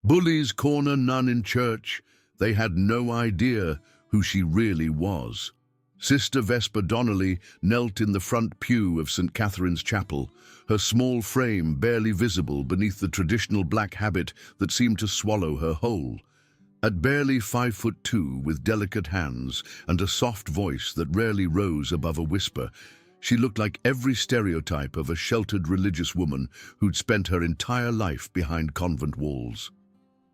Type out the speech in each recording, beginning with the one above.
Bullies corner none in church. They had no idea who she really was. Sister Vesper Donnelly knelt in the front pew of St. Catherine's Chapel, her small frame barely visible beneath the traditional black habit that seemed to swallow her whole. At barely 5'2", with delicate hands and a soft voice that rarely rose above a whisper, she looked like every stereotype of a sheltered religious woman who'd spent her entire life behind convent walls.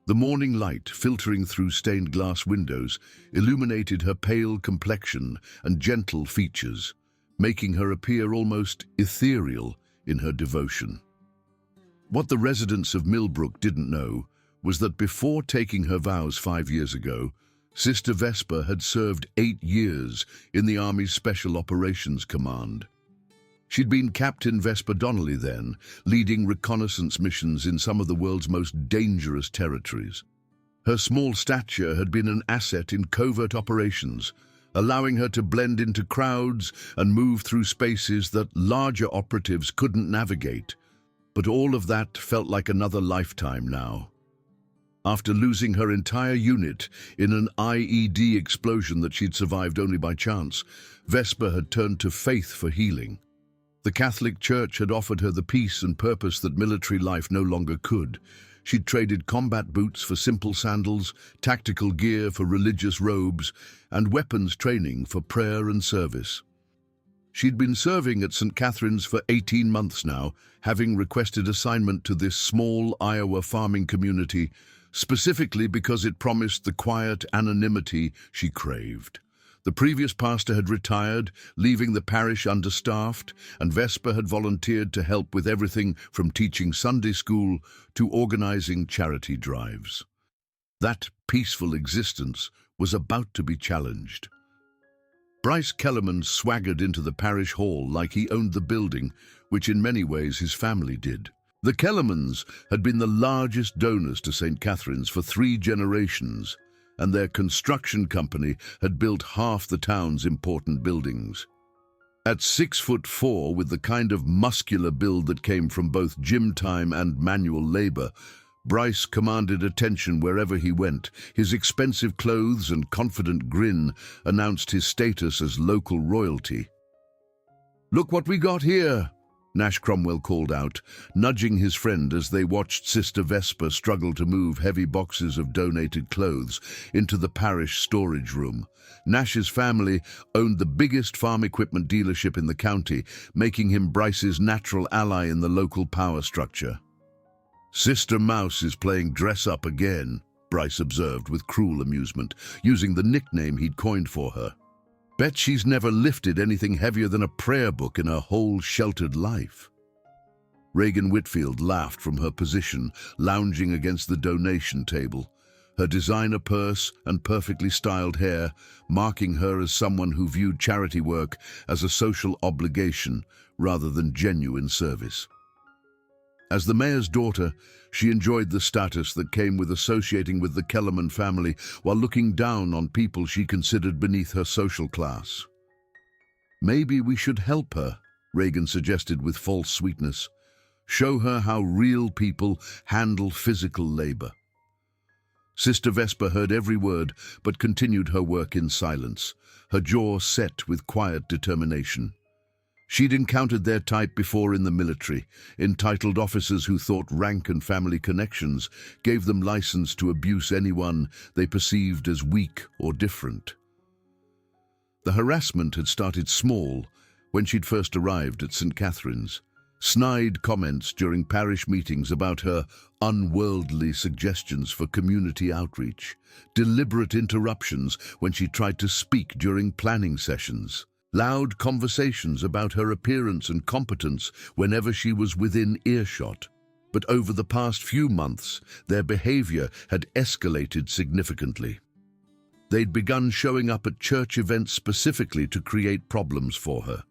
The morning light, filtering through stained glass windows, illuminated her pale complexion and gentle features, making her appear almost ethereal in her devotion. What the residents of Millbrook didn't know was that before taking her vows 5 years ago, Sister Vesper had served 8 years in the Army's Special Operations Command. She'd been Captain Vesper Donnelly then, leading reconnaissance missions in some of the world's most dangerous territories. Her small stature had been an asset in covert operations, allowing her to blend into crowds and move through spaces that larger operatives couldn't navigate. But all of that felt like another lifetime now. After losing her entire unit in an IED explosion that she'd survived only by chance, Vesper had turned to faith for healing. The Catholic Church had offered her the peace and purpose that military life no longer could. She'd traded combat boots for simple sandals, tactical gear for religious robes, and weapons training for prayer and service. She'd been serving at St. Catherine's for 18 months now, having requested assignment to this small Iowa farming community, specifically because it promised the quiet anonymity she craved. The previous pastor had retired, leaving the parish understaffed, and Vesper had volunteered to help with everything from teaching Sunday school to organizing charity drives. That peaceful existence was about to be challenged. Bryce Kellerman swaggered into the parish hall like he owned the building, which in many ways his family did. The Kellermans had been the largest donors to St. Catherine's for 3 generations, and their construction company had built half the town's important buildings. At 6'4", with the kind of muscular build that came from both gym time and manual labor, Bryce commanded attention wherever he went. His expensive clothes and confident grin announced his status as local royalty. "Look what we got here," Nash Cromwell called out, nudging his friend as they watched Sister Vesper struggle to move heavy boxes of donated clothes into the parish storage room. Nash's family owned the biggest farm equipment dealership in the county, making him Bryce's natural ally in the local power structure. "Sister Mouse is playing dress-up again," Bryce observed with cruel amusement, using the nickname he'd coined for her. "Bet she's never lifted anything heavier than a prayer book in her whole sheltered life." Reagan Whitfield laughed from her position, lounging against the donation table, her designer purse and perfectly styled hair marking her as someone who viewed charity work as a social obligation rather than genuine service. As the mayor's daughter, she enjoyed the status that came with associating with the Kellerman family while looking down on people she considered beneath her social class. "Maybe we should help her," Reagan suggested with false sweetness. "Show her how real people handle physical labor." Sister Vesper heard every word but continued her work in silence, her jaw set with quiet determination. She'd encountered their type before in the military, entitled officers who thought rank and family connections gave them license to abuse anyone they perceived as weak or different. The harassment had started small when she'd first arrived at St. Catherine's. Snide comments during parish meetings about her unworldly suggestions for community outreach, deliberate interruptions when she tried to speak during planning sessions, loud conversations about her appearance and competence whenever she was within earshot. But over the past few months, their behavior had escalated significantly. They'd begun showing up at church events specifically to create problems for her.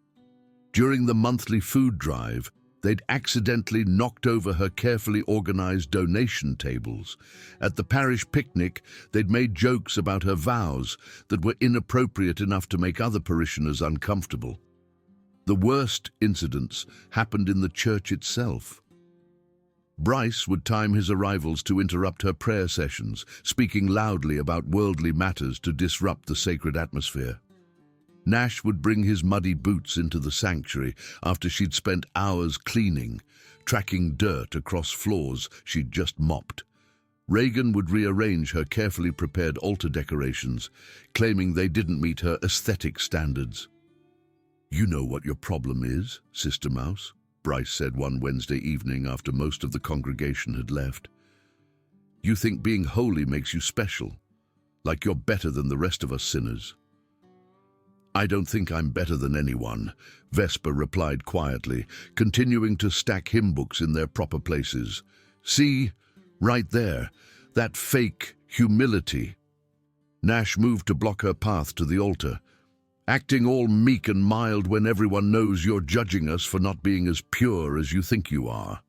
During the monthly food drive, they'd accidentally knocked over her carefully organized donation tables. At the parish picnic, they'd made jokes about her vows that were inappropriate enough to make other parishioners uncomfortable. The worst incidents happened in the church itself. Bryce would time his arrivals to interrupt her prayer sessions, speaking loudly about worldly matters to disrupt the sacred atmosphere. Nash would bring his muddy boots into the sanctuary after she'd spent hours cleaning, tracking dirt across floors she'd just mopped. Reagan would rearrange her carefully prepared altar decorations, claiming they didn't meet her aesthetic standards. "You know what your problem is, Sister Mouse," Bryce said one Wednesday evening after most of the congregation had left. "You think being holy makes you special, like you're better than the rest of us sinners." "I don't think I'm better than anyone," Vesper replied quietly, continuing to stack hymn books in their proper places. "See, right there, that fake humility." Nash moved to block her path to the altar. "Acting all meek and mild when everyone knows you're judging us for not being as pure as you think you are."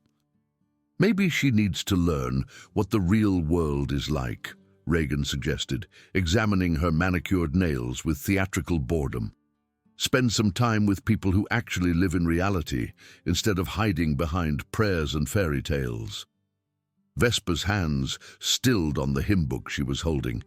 "Maybe she needs to learn what the real world is like," Reagan suggested, examining her manicured nails with theatrical boredom. "Spend some time with people who actually live in reality, instead of hiding behind prayers and fairy tales." Vesper's hands stilled on the hymn book she was holding.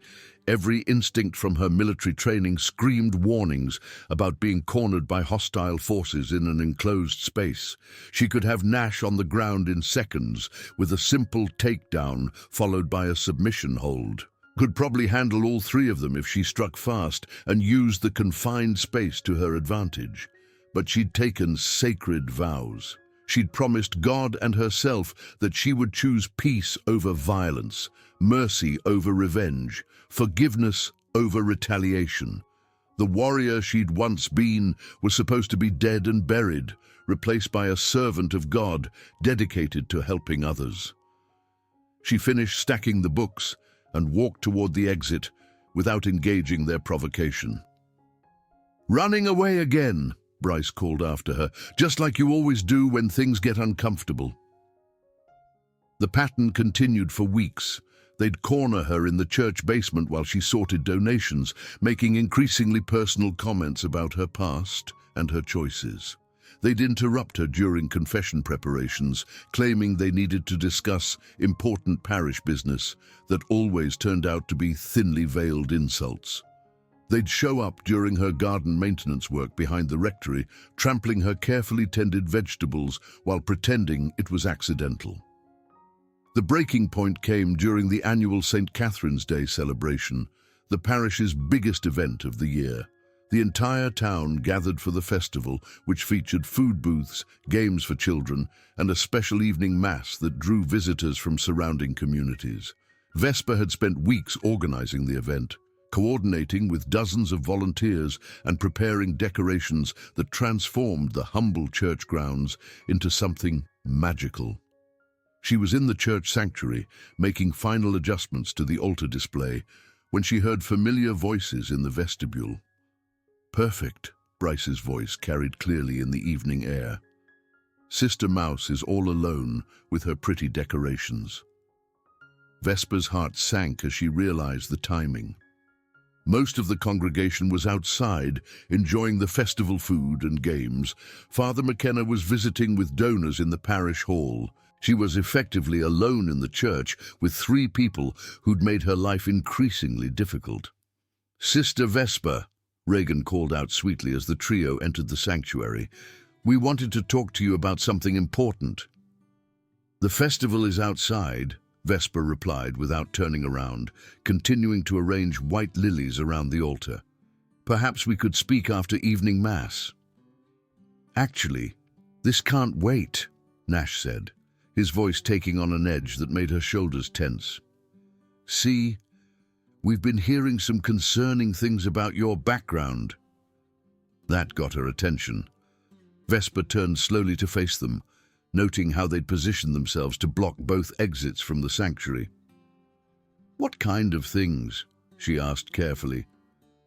Every instinct from her military training screamed warnings about being cornered by hostile forces in an enclosed space. She could have Nash on the ground in seconds, with a simple takedown followed by a submission hold. Could probably handle all three of them if she struck fast and used the confined space to her advantage. But she'd taken sacred vows. She'd promised God and herself that she would choose peace over violence, mercy over revenge, forgiveness over retaliation. The warrior she'd once been was supposed to be dead and buried, replaced by a servant of God dedicated to helping others. She finished stacking the books and walked toward the exit without engaging their provocation. "Running away again," Bryce called after her, "just like you always do when things get uncomfortable." The pattern continued for weeks. They'd corner her in the church basement while she sorted donations, making increasingly personal comments about her past and her choices. They'd interrupt her during confession preparations, claiming they needed to discuss important parish business that always turned out to be thinly veiled insults. They'd show up during her garden maintenance work behind the rectory, trampling her carefully tended vegetables while pretending it was accidental. The breaking point came during the annual St. Catherine's Day celebration, the parish's biggest event of the year. The entire town gathered for the festival, which featured food booths, games for children, and a special evening mass that drew visitors from surrounding communities. Vesper had spent weeks organizing the event, coordinating with dozens of volunteers and preparing decorations that transformed the humble church grounds into something magical. She was in the church sanctuary, making final adjustments to the altar display, when she heard familiar voices in the vestibule. "Perfect," Bryce's voice carried clearly in the evening air. "Sister Mouse is all alone with her pretty decorations." Vesper's heart sank as she realized the timing. Most of the congregation was outside, enjoying the festival food and games. Father McKenna was visiting with donors in the parish hall. She was effectively alone in the church with three people who'd made her life increasingly difficult. "Sister Vesper," Reagan called out sweetly as the trio entered the sanctuary, "we wanted to talk to you about something important." "The festival is outside," Vesper replied without turning around, continuing to arrange white lilies around the altar. "Perhaps we could speak after evening mass." "Actually, this can't wait," Nash said, his voice taking on an edge that made her shoulders tense. "See, we've been hearing some concerning things about your background." That got her attention. Vesper turned slowly to face them, noting how they'd positioned themselves to block both exits from the sanctuary. "What kind of things?" she asked carefully.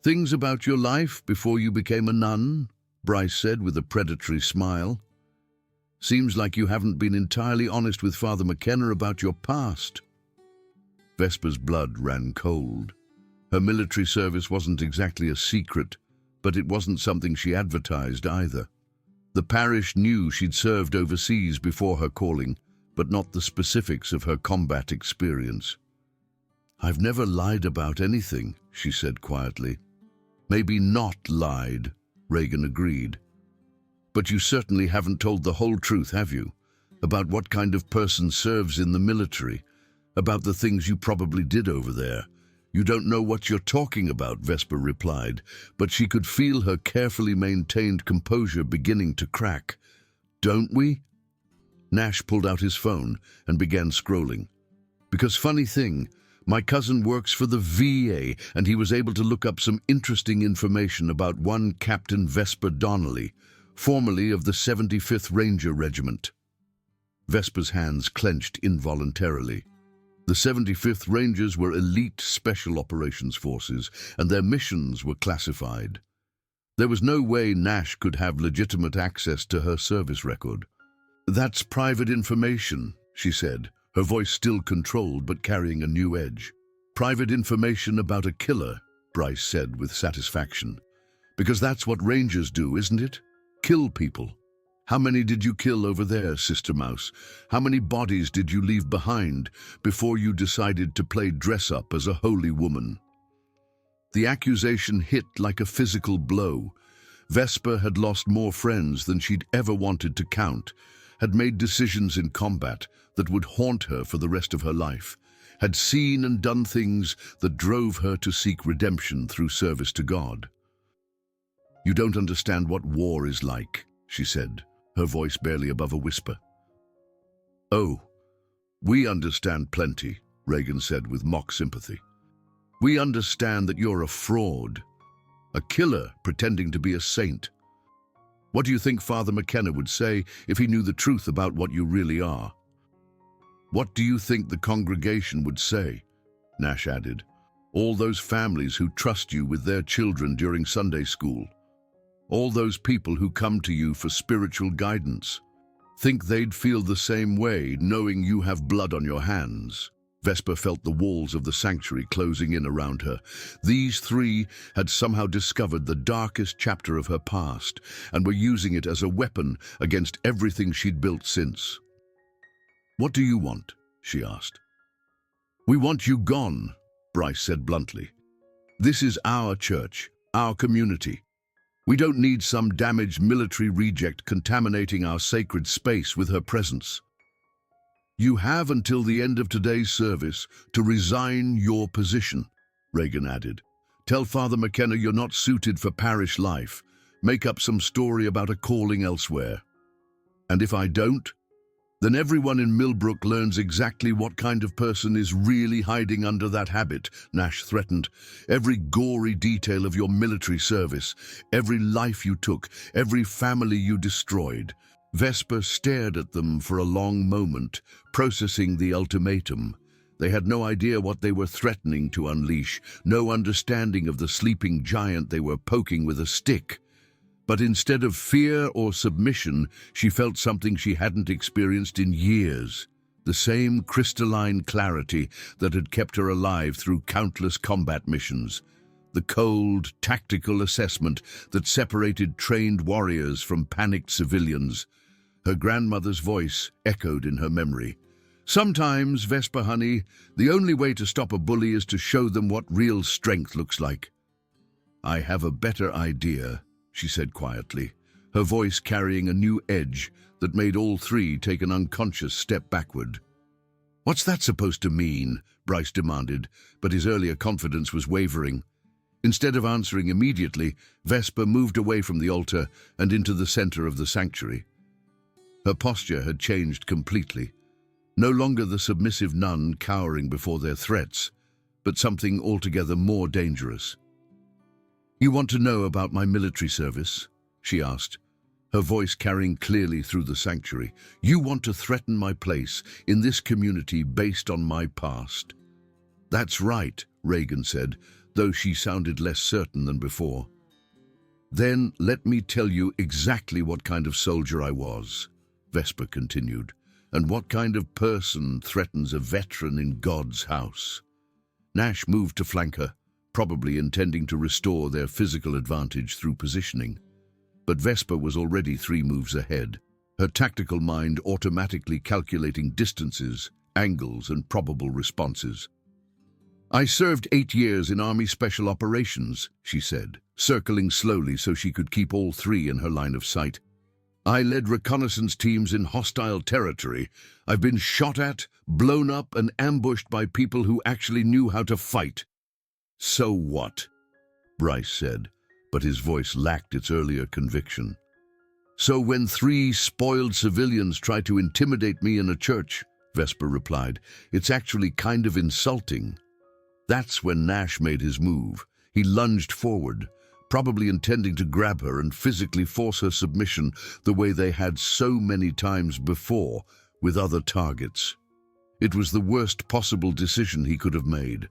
"Things about your life before you became a nun?" Bryce said with a predatory smile. "Seems like you haven't been entirely honest with Father McKenna about your past." Vesper's blood ran cold. Her military service wasn't exactly a secret, but it wasn't something she advertised either. The parish knew she'd served overseas before her calling, but not the specifics of her combat experience. "I've never lied about anything," she said quietly. "Maybe not lied," Reagan agreed. "But you certainly haven't told the whole truth, have you? About what kind of person serves in the military? About the things you probably did over there?" "You don't know what you're talking about," Vesper replied, but she could feel her carefully maintained composure beginning to crack. "Don't we?" Nash pulled out his phone and began scrolling. "Because funny thing, my cousin works for the VA, and he was able to look up some interesting information about one Captain Vesper Donnelly, formerly of the 75th Ranger Regiment." Vesper's hands clenched involuntarily. The 75th Rangers were elite special operations forces, and their missions were classified. There was no way Nash could have legitimate access to her service record. "That's private information," she said, her voice still controlled but carrying a new edge. "Private information about a killer," Bryce said with satisfaction. "Because that's what Rangers do, isn't it? Kill people. How many did you kill over there, Sister Mouse? How many bodies did you leave behind before you decided to play dress-up as a holy woman?" The accusation hit like a physical blow. Vesper had lost more friends than she'd ever wanted to count, had made decisions in combat that would haunt her for the rest of her life, had seen and done things that drove her to seek redemption through service to God. "You don't understand what war is like," she said, her voice barely above a whisper. "Oh, we understand plenty," Reagan said with mock sympathy. "We understand that you're a fraud, a killer pretending to be a saint. What do you think Father McKenna would say if he knew the truth about what you really are?" "What do you think the congregation would say?" Nash added. "All those families who trust you with their children during Sunday school. All those people who come to you for spiritual guidance. Think they'd feel the same way knowing you have blood on your hands?" Vesper felt the walls of the sanctuary closing in around her. These three had somehow discovered the darkest chapter of her past and were using it as a weapon against everything she'd built since. "What do you want?" she asked. "We want you gone," Bryce said bluntly. "This is our church, our community. We don't need some damaged military reject contaminating our sacred space with her presence. You have until the end of today's service to resign your position," Reagan added. "Tell Father McKenna you're not suited for parish life. Make up some story about a calling elsewhere. And if I don't, then everyone in Millbrook learns exactly what kind of person is really hiding under that habit," Nash threatened. "Every gory detail of your military service, every life you took, every family you destroyed." Vesper stared at them for a long moment, processing the ultimatum. They had no idea what they were threatening to unleash, no understanding of the sleeping giant they were poking with a stick. But instead of fear or submission, she felt something she hadn't experienced in years. The same crystalline clarity that had kept her alive through countless combat missions. The cold, tactical assessment that separated trained warriors from panicked civilians. Her grandmother's voice echoed in her memory. "Sometimes, Vesper honey, the only way to stop a bully is to show them what real strength looks like." "I have a better idea," she said quietly, her voice carrying a new edge that made all three take an unconscious step backward. "What's that supposed to mean?" Bryce demanded, but his earlier confidence was wavering. Instead of answering immediately, Vesper moved away from the altar and into the center of the sanctuary. Her posture had changed completely. No longer the submissive nun cowering before their threats, but something altogether more dangerous. "You want to know about my military service?" she asked, her voice carrying clearly through the sanctuary. "You want to threaten my place in this community based on my past?" "That's right," Reagan said, though she sounded less certain than before. "Then let me tell you exactly what kind of soldier I was," Vesper continued, "and what kind of person threatens a veteran in God's house." Nash moved to flank her, probably intending to restore their physical advantage through positioning. But Vesper was already 3 moves ahead. her tactical mind automatically calculating distances, angles, and probable responses. "I served 8 years in Army Special Operations," she said, circling slowly so she could keep all three in her line of sight. "I led reconnaissance teams in hostile territory. I've been shot at, blown up, and ambushed by people who actually knew how to fight." "So what?" Bryce said, but his voice lacked its earlier conviction. "So when 3 spoiled civilians try to intimidate me in a church," Vesper replied, "it's actually kind of insulting." That's when Nash made his move. He lunged forward, probably intending to grab her and physically force her submission the way they had so many times before with other targets. It was the worst possible decision he could have made.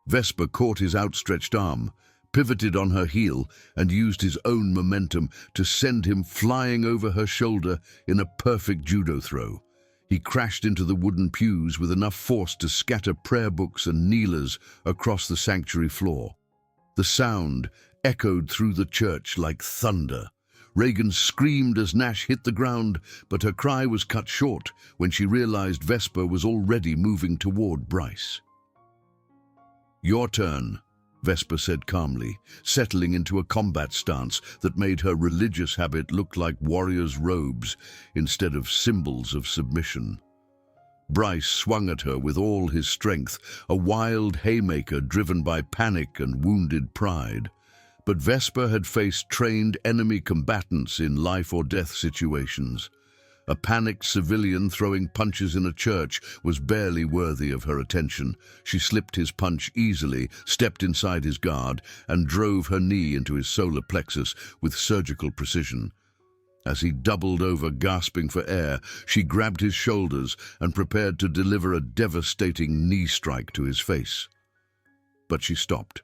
Vesper caught his outstretched arm, pivoted on her heel, and used his own momentum to send him flying over her shoulder in a perfect judo throw. He crashed into the wooden pews with enough force to scatter prayer books and kneelers across the sanctuary floor. The sound echoed through the church like thunder. Reagan screamed as Nash hit the ground, but her cry was cut short when she realized Vesper was already moving toward Bryce. "Your turn," Vesper said calmly, settling into a combat stance that made her religious habit look like warriors' robes instead of symbols of submission. Bryce swung at her with all his strength, a wild haymaker driven by panic and wounded pride. But Vesper had faced trained enemy combatants in life-or-death situations. A panicked civilian throwing punches in a church was barely worthy of her attention. She slipped his punch easily, stepped inside his guard, and drove her knee into his solar plexus with surgical precision. As he doubled over, gasping for air, she grabbed his shoulders and prepared to deliver a devastating knee strike to his face. But she stopped.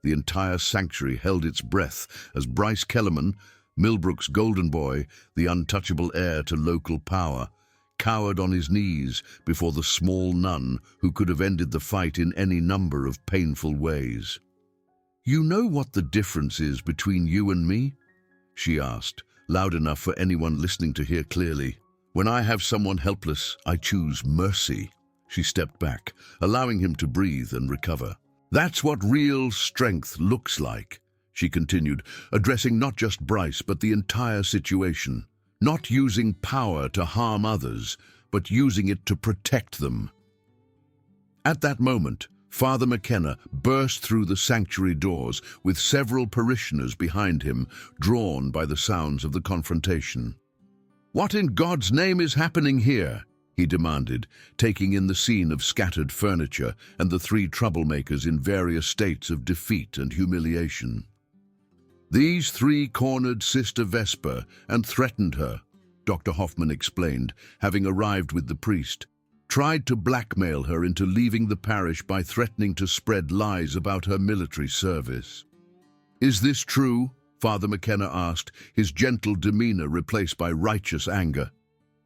The entire sanctuary held its breath as Bryce Kellerman, Millbrook's golden boy, the untouchable heir to local power, cowered on his knees before the small nun who could have ended the fight in any number of painful ways. "You know what the difference is between you and me?" she asked, loud enough for anyone listening to hear clearly. "When I have someone helpless, I choose mercy." She stepped back, allowing him to breathe and recover. "That's what real strength looks like," she continued, addressing not just Bryce but the entire situation. "Not using power to harm others, but using it to protect them." At that moment, Father McKenna burst through the sanctuary doors with several parishioners behind him, drawn by the sounds of the confrontation. "What in God's name is happening here?" he demanded, taking in the scene of scattered furniture and the 3 troublemakers in various states of defeat and humiliation. "These 3 cornered Sister Vesper and threatened her," Dr. Hoffman explained, having arrived with the priest. "Tried to blackmail her into leaving the parish by threatening to spread lies about her military service." "Is this true?" Father McKenna asked, his gentle demeanor replaced by righteous anger.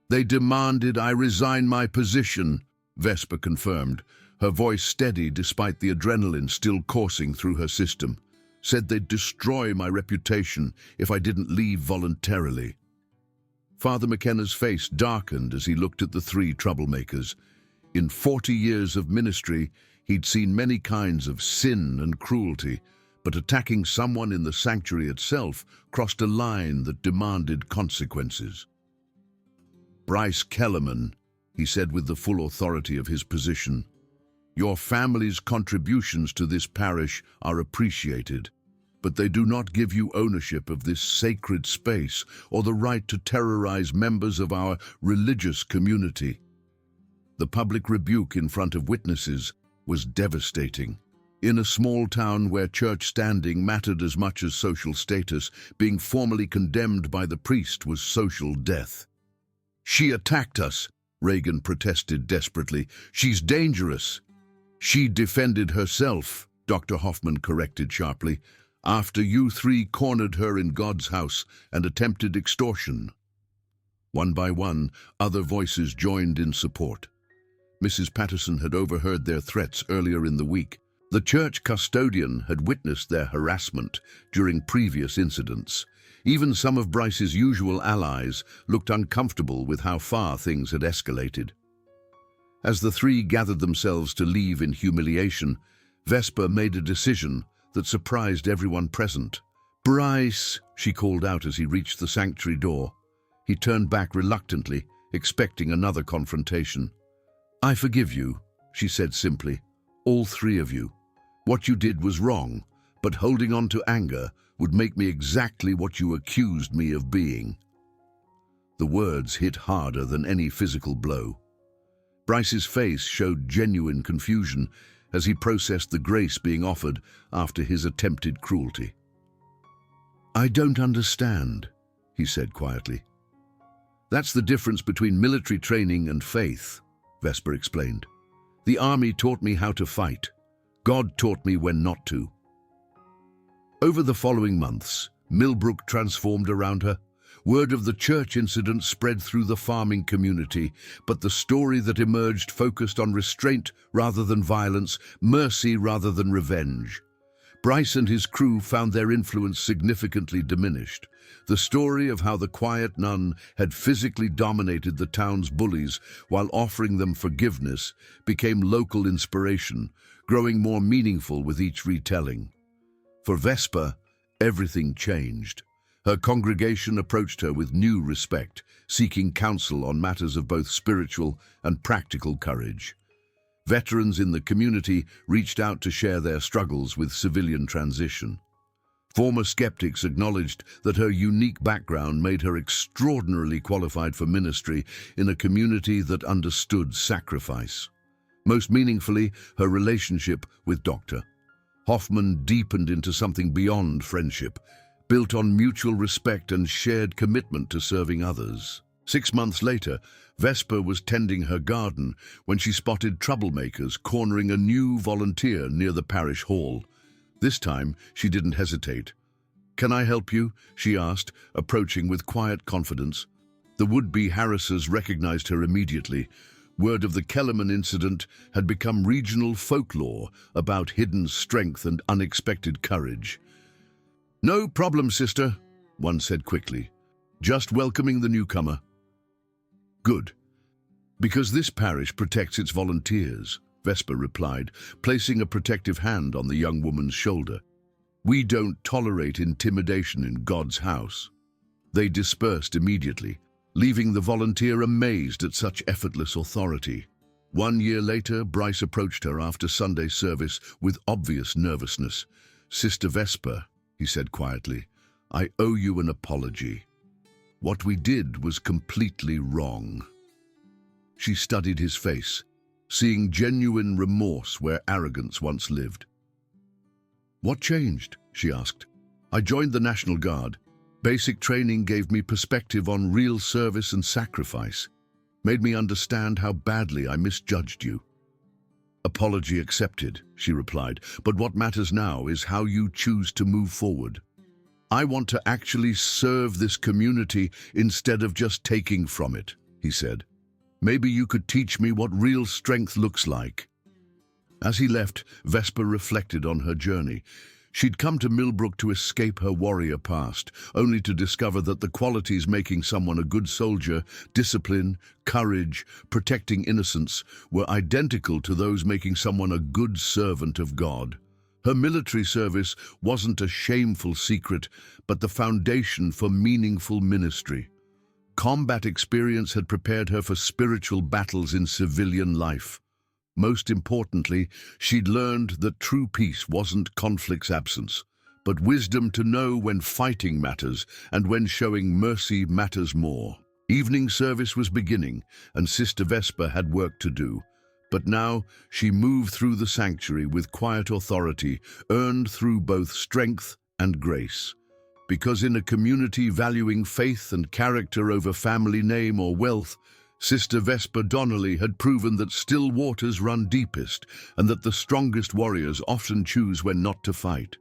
"They demanded I resign my position," Vesper confirmed, her voice steady despite the adrenaline still coursing through her system. "Said they'd destroy my reputation if I didn't leave voluntarily." Father McKenna's face darkened as he looked at the 3 troublemakers. In 40 years of ministry, he'd seen many kinds of sin and cruelty, but attacking someone in the sanctuary itself crossed a line that demanded consequences. "Bryce Kellerman," he said with the full authority of his position, "your family's contributions to this parish are appreciated, but they do not give you ownership of this sacred space or the right to terrorize members of our religious community." The public rebuke in front of witnesses was devastating. In a small town where church standing mattered as much as social status, being formally condemned by the priest was social death. "She attacked us," Reagan protested desperately. "She's dangerous." "She defended herself," Dr. Hoffman corrected sharply, "after you 3 cornered her in God's house and attempted extortion." One by one, other voices joined in support. Mrs. Patterson had overheard their threats earlier in the week. The church custodian had witnessed their harassment during previous incidents. Even some of Bryce's usual allies looked uncomfortable with how far things had escalated. As the three gathered themselves to leave in humiliation, Vesper made a decision that surprised everyone present. "Bryce," she called out as he reached the sanctuary door. He turned back reluctantly, expecting another confrontation. "I forgive you," she said simply. "All three of you. What you did was wrong, but holding on to anger would make me exactly what you accused me of being." The words hit harder than any physical blow. Bryce's face showed genuine confusion as he processed the grace being offered after his attempted cruelty. "I don't understand," he said quietly. "That's the difference between military training and faith," Vesper explained. "The army taught me how to fight. God taught me when not to." Over the following months, Millbrook transformed around her. Word of the church incident spread through the farming community, but the story that emerged focused on restraint rather than violence, mercy rather than revenge. Bryce and his crew found their influence significantly diminished. The story of how the quiet nun had physically dominated the town's bullies while offering them forgiveness became local inspiration, growing more meaningful with each retelling. For Vesper, everything changed. Her congregation approached her with new respect, seeking counsel on matters of both spiritual and practical courage. Veterans in the community reached out to share their struggles with civilian transition. Former skeptics acknowledged that her unique background made her extraordinarily qualified for ministry in a community that understood sacrifice. Most meaningfully, her relationship with Dr. Hoffman deepened into something beyond friendship, built on mutual respect and shared commitment to serving others. 6 months later, Vesper was tending her garden when she spotted troublemakers cornering a new volunteer near the parish hall. This time, she didn't hesitate. "Can I help you?" she asked, approaching with quiet confidence. The would-be harassers recognized her immediately. Word of the Kellerman incident had become regional folklore about hidden strength and unexpected courage. "No problem, sister," one said quickly. "Just welcoming the newcomer." "Good. Because this parish protects its volunteers," Vesper replied, placing a protective hand on the young woman's shoulder. "We don't tolerate intimidation in God's house." They dispersed immediately, leaving the volunteer amazed at such effortless authority. 1 year later, Bryce approached her after Sunday service with obvious nervousness. "Sister Vesper," he said quietly, "I owe you an apology. What we did was completely wrong." She studied his face, seeing genuine remorse where arrogance once lived. "What changed?" she asked. "I joined the National Guard. Basic training gave me perspective on real service and sacrifice, made me understand how badly I misjudged you." "Apology accepted," she replied, "but what matters now is how you choose to move forward. I want to actually serve this community instead of just taking from it," he said. "Maybe you could teach me what real strength looks like." As he left, Vesper reflected on her journey. She'd come to Millbrook to escape her warrior past, only to discover that the qualities making someone a good soldier, discipline, courage, protecting innocence, were identical to those making someone a good servant of God. Her military service wasn't a shameful secret, but the foundation for meaningful ministry. Combat experience had prepared her for spiritual battles in civilian life. Most importantly, she'd learned that true peace wasn't conflict's absence, but wisdom to know when fighting matters and when showing mercy matters more. Evening service was beginning, and Sister Vesper had work to do. But now she moved through the sanctuary with quiet authority, earned through both strength and grace. Because in a community valuing faith and character over family name or wealth, Sister Vesper Donnelly had proven that still waters run deepest and that the strongest warriors often choose when not to fight.